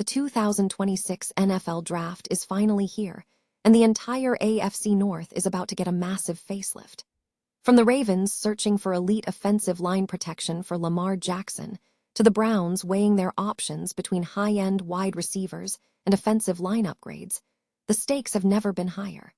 The 2026 NFL Draft is finally here, and the entire AFC North is about to get a massive facelift. From the Ravens searching for elite offensive line protection for Lamar Jackson, to the Browns weighing their options between high-end wide receivers and offensive line upgrades, the stakes have never been higher.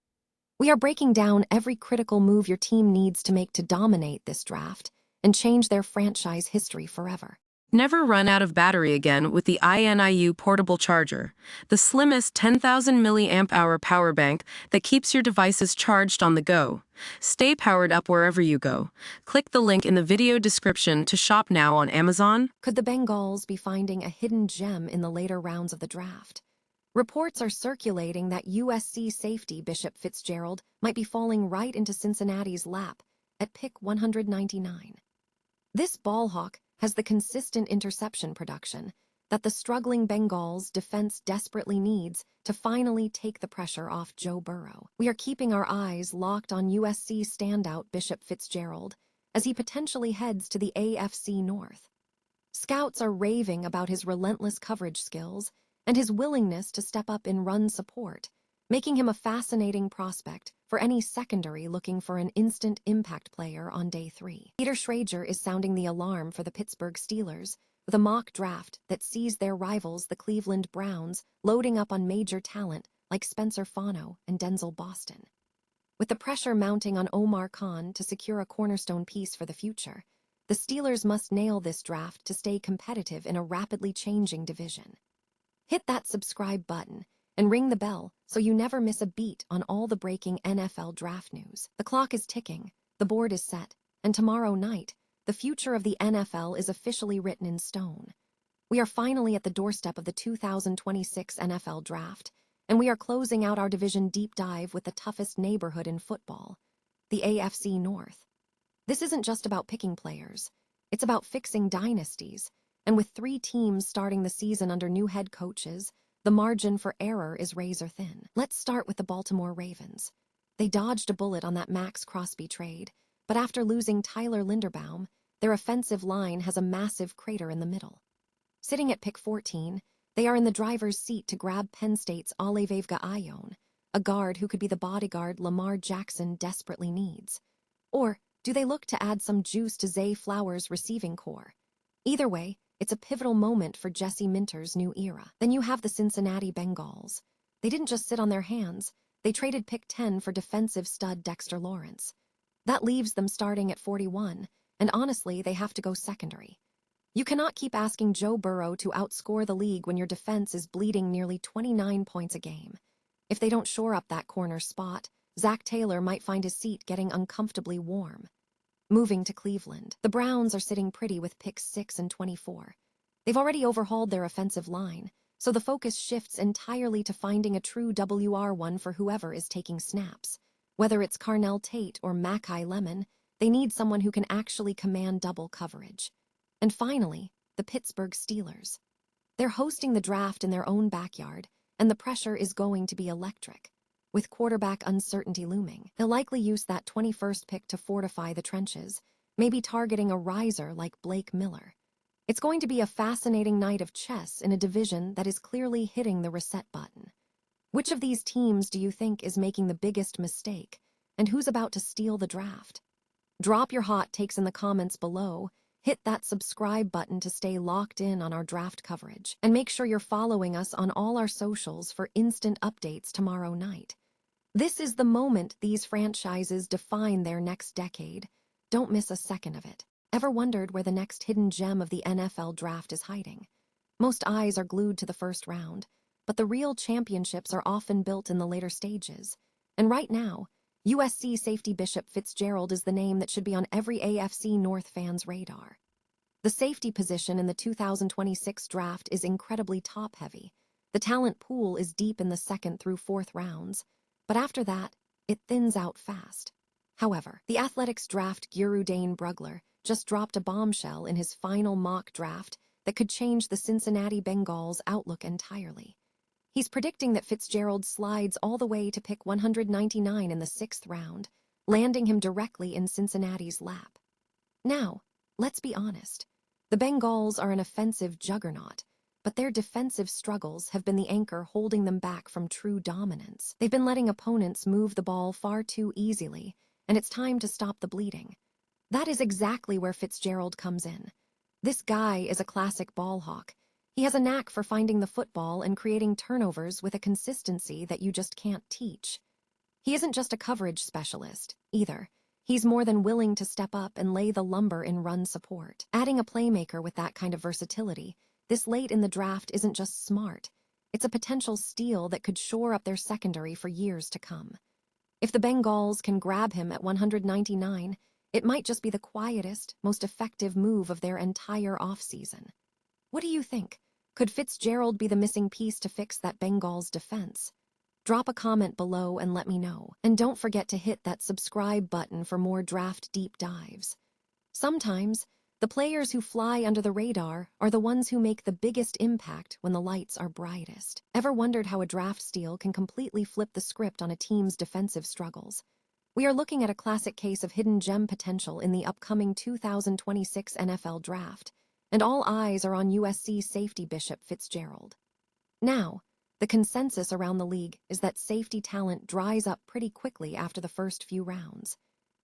We are breaking down every critical move your team needs to make to dominate this draft and change their franchise history forever. Never run out of battery again with the INIU portable charger, the slimmest 10,000 mAh power bank that keeps your devices charged on the go. Stay powered up wherever you go. Click the link in the video description to shop now on Amazon. Could the Bengals be finding a hidden gem in the later rounds of the draft? Reports are circulating that USC safety Bishop Fitzgerald might be falling right into Cincinnati's lap at pick 199. This ballhawk has the consistent interception production that the struggling Bengals defense desperately needs to finally take the pressure off Joe Burrow. We are keeping our eyes locked on USC standout Bishop Fitzgerald as he potentially heads to the AFC North. Scouts are raving about his relentless coverage skills and his willingness to step up in run support, making him a fascinating prospect for any secondary looking for an instant impact player on day 3. Peter Schrager is sounding the alarm for the Pittsburgh Steelers with a mock draft that sees their rivals, the Cleveland Browns, loading up on major talent like Spencer Fano and Denzel Boston. With the pressure mounting on Omar Khan to secure a cornerstone piece for the future, the Steelers must nail this draft to stay competitive in a rapidly changing division. Hit that subscribe button and ring the bell so you never miss a beat on all the breaking NFL draft news. The clock is ticking, the board is set, and tomorrow night, the future of the NFL is officially written in stone. We are finally at the doorstep of the 2026 NFL Draft, and we are closing out our division deep dive with the toughest neighborhood in football, the AFC North. This isn't just about picking players, it's about fixing dynasties, and with 3 teams starting the season under new head coaches, the margin for error is razor thin. Let's start with the Baltimore Ravens. They dodged a bullet on that Max Crosby trade, but after losing Tyler Linderbaum, their offensive line has a massive crater in the middle. Sitting at pick 14, they are in the driver's seat to grab Penn State's Alevevga Ayon, a guard who could be the bodyguard Lamar Jackson desperately needs. Or do they look to add some juice to Zay Flowers' receiving core? Either way, it's a pivotal moment for Jesse Minter's new era. Then you have the Cincinnati Bengals. They didn't just sit on their hands, they traded pick 10 for defensive stud Dexter Lawrence. That leaves them starting at 41, and honestly, they have to go secondary. You cannot keep asking Joe Burrow to outscore the league when your defense is bleeding nearly 29 points a game. If they don't shore up that corner spot, Zach Taylor might find his seat getting uncomfortably warm. Moving to Cleveland, the Browns are sitting pretty with picks 6 and 24. They've already overhauled their offensive line, so the focus shifts entirely to finding a true WR1 for whoever is taking snaps. Whether it's Carnell Tate or Mackay Lemon, they need someone who can actually command double coverage. And finally, the Pittsburgh Steelers. They're hosting the draft in their own backyard, and the pressure is going to be electric. With quarterback uncertainty looming, they'll likely use that 21st pick to fortify the trenches, maybe targeting a riser like Blake Miller. It's going to be a fascinating night of chess in a division that is clearly hitting the reset button. Which of these teams do you think is making the biggest mistake, and who's about to steal the draft? Drop your hot takes in the comments below, hit that subscribe button to stay locked in on our draft coverage, and make sure you're following us on all our socials for instant updates tomorrow night. This is the moment these franchises define their next decade. Don't miss a second of it. Ever wondered where the next hidden gem of the NFL draft is hiding? Most eyes are glued to the first round, but the real championships are often built in the later stages. And right now, USC safety Bishop Fitzgerald is the name that should be on every AFC North fan's radar. The safety position in the 2026 draft is incredibly top-heavy. The talent pool is deep in the 2nd through 4th rounds, but after that, it thins out fast. However, the Athletics draft guru Dane Brugler just dropped a bombshell in his final mock draft that could change the Cincinnati Bengals' outlook entirely. He's predicting that Fitzgerald slides all the way to pick 199 in the 6th round, landing him directly in Cincinnati's lap. Now, let's be honest. The Bengals are an offensive juggernaut, but their defensive struggles have been the anchor holding them back from true dominance. They've been letting opponents move the ball far too easily, and it's time to stop the bleeding. That is exactly where Fitzgerald comes in. This guy is a classic ball hawk. He has a knack for finding the football and creating turnovers with a consistency that you just can't teach. He isn't just a coverage specialist, either. He's more than willing to step up and lay the lumber in run support. Adding a playmaker with that kind of versatility, this late in the draft isn't just smart. It's a potential steal that could shore up their secondary for years to come. If the Bengals can grab him at 199, it might just be the quietest, most effective move of their entire offseason. What do you think? Could Fitzgerald be the missing piece to fix that Bengals defense? Drop a comment below and let me know. And don't forget to hit that subscribe button for more draft deep dives. Sometimes, the players who fly under the radar are the ones who make the biggest impact when the lights are brightest. Ever wondered how a draft steal can completely flip the script on a team's defensive struggles? We are looking at a classic case of hidden gem potential in the upcoming 2026 NFL Draft, and all eyes are on USC safety Bishop Fitzgerald. Now, the consensus around the league is that safety talent dries up pretty quickly after the first few rounds.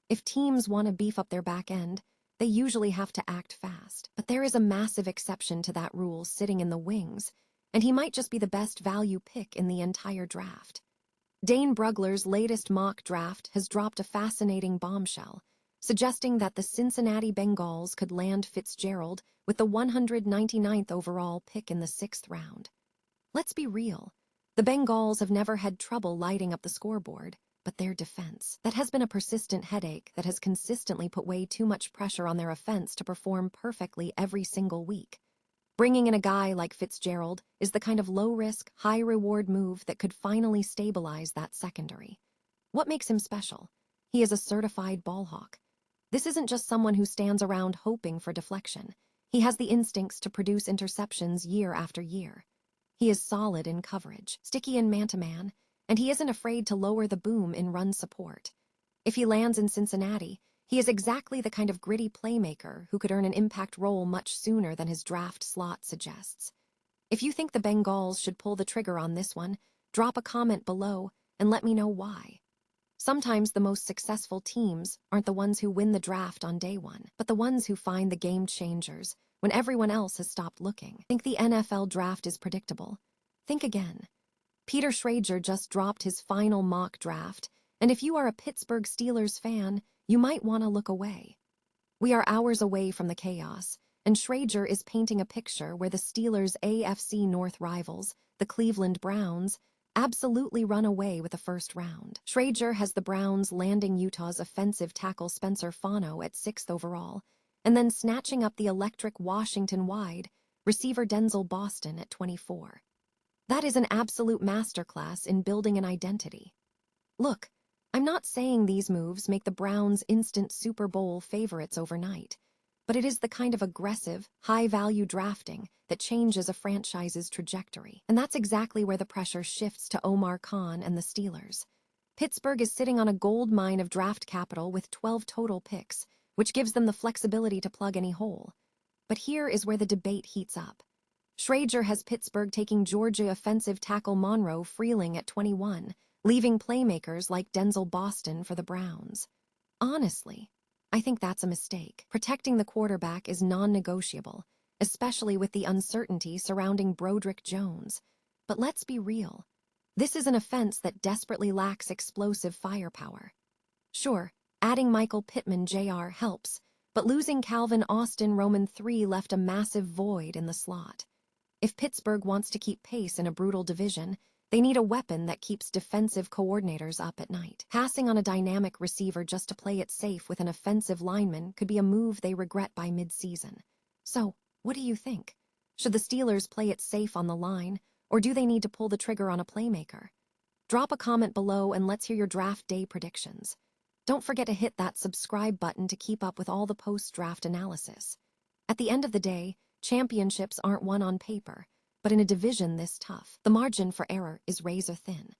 If teams want to beef up their back end, they usually have to act fast. But there is a massive exception to that rule sitting in the wings, and he might just be the best value pick in the entire draft. Dane Brugler's latest mock draft has dropped a fascinating bombshell, suggesting that the Cincinnati Bengals could land Fitzgerald with the 199th overall pick in the 6th round. Let's be real. The Bengals have never had trouble lighting up the scoreboard, but their defense. That has been a persistent headache that has consistently put way too much pressure on their offense to perform perfectly every single week. Bringing in a guy like Fitzgerald is the kind of low-risk, high-reward move that could finally stabilize that secondary. What makes him special? He is a certified ball hawk. This isn't just someone who stands around hoping for deflection. He has the instincts to produce interceptions year after year. He is solid in coverage, sticky in man-to-man, and he isn't afraid to lower the boom in run support. If he lands in Cincinnati, he is exactly the kind of gritty playmaker who could earn an impact role much sooner than his draft slot suggests. If you think the Bengals should pull the trigger on this one, drop a comment below and let me know why. Sometimes the most successful teams aren't the ones who win the draft on day one, but the ones who find the game changers when everyone else has stopped looking. Think the NFL draft is predictable? Think again. Peter Schrager just dropped his final mock draft, and if you are a Pittsburgh Steelers fan, you might want to look away. We are hours away from the chaos, and Schrager is painting a picture where the Steelers' AFC North rivals, the Cleveland Browns, absolutely run away with the first round. Schrager has the Browns landing Utah's offensive tackle Spencer Fano at 6th overall, and then snatching up the electric Washington wide receiver Denzel Boston at 24. That is an absolute masterclass in building an identity. Look, I'm not saying these moves make the Browns instant Super Bowl favorites overnight, but it is the kind of aggressive, high-value drafting that changes a franchise's trajectory. And that's exactly where the pressure shifts to Omar Khan and the Steelers. Pittsburgh is sitting on a gold mine of draft capital with 12 total picks, which gives them the flexibility to plug any hole. But here is where the debate heats up. Schrager has Pittsburgh taking Georgia offensive tackle Monroe Freeling at 21, leaving playmakers like Denzel Boston for the Browns. Honestly, I think that's a mistake. Protecting the quarterback is non-negotiable, especially with the uncertainty surrounding Broderick Jones. But let's be real. This is an offense that desperately lacks explosive firepower. Sure, adding Michael Pittman Jr. helps, but losing Calvin Austin Roman III left a massive void in the slot. If Pittsburgh wants to keep pace in a brutal division, they need a weapon that keeps defensive coordinators up at night. Passing on a dynamic receiver just to play it safe with an offensive lineman could be a move they regret by mid-season. So, what do you think? Should the Steelers play it safe on the line, or do they need to pull the trigger on a playmaker? Drop a comment below and let's hear your draft day predictions. Don't forget to hit that subscribe button to keep up with all the post-draft analysis. At the end of the day, championships aren't won on paper, but in a division this tough, the margin for error is razor thin.